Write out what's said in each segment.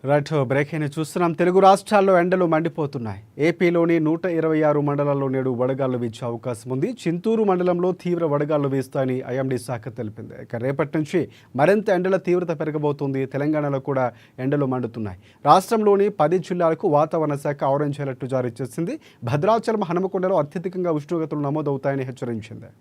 Right breaking చూస్తున్నాం. తెలుగు రాష్ట్రాల్లో ఎండలు మండిపోతున్నాయి. ఏపీలోని 126 మండలాల్లో నేడు వడగాళ్లు వీచే అవకాశం ఉంది. చింతూరు మండలంలో తీవ్ర వడగాళ్లు వీస్తాయని ఐఎండీ శాఖ తెలిపింది. ఇక రేపటి నుంచి మరింత ఎండల తీవ్రత పెరగబోతుంది. తెలంగాణలో కూడా ఎండలు మండుతున్నాయి. రాష్ట్రంలోని 10 జిల్లాలకు వాతావరణ శాఖ ఆరెంజ్ అలర్ట్ జారీ చేసింది. భద్రాచలం, హనుమకొండలో అత్యధికంగా ఉష్ణోగ్రతలు నమోదవుతాయని హెచ్చరించింది.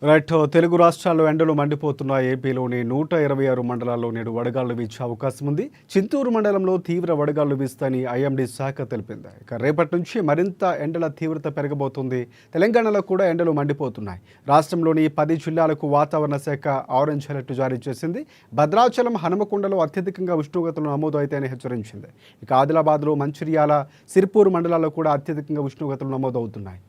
రైట్ తెలుగు రాష్ట్రాల్లో ఎండలు మండిపోతున్న ఏపీలోని 126 మండలాల్లో నేడు వడగాళ్లు వీచే అవకాశం ఉంది. చింతూరు మండలంలో తీవ్ర వడగాళ్లు వీస్తాయని ఐఎండీ శాఖ తెలిపింది. ఇక రేపటి నుంచి మరింత ఎండల తీవ్రత పెరగబోతుంది. తెలంగాణలో కూడా ఎండలు మండిపోతున్నాయి. రాష్ట్రంలోని 10 జిల్లాలకు వాతావరణ శాఖ ఆరెంజ్ అలర్ట్ జారీ చేసింది. భద్రాచలం, హనుమకొండలో అత్యధికంగా ఉష్ణోగ్రతలు నమోదు అవుతాయని హెచ్చరించింది. ఇక ఆదిలాబాద్లో, మంచిర్యాల, సిర్పూర్ మండలాల్లో కూడా అత్యధికంగా ఉష్ణోగ్రతలు నమోదవుతున్నాయి.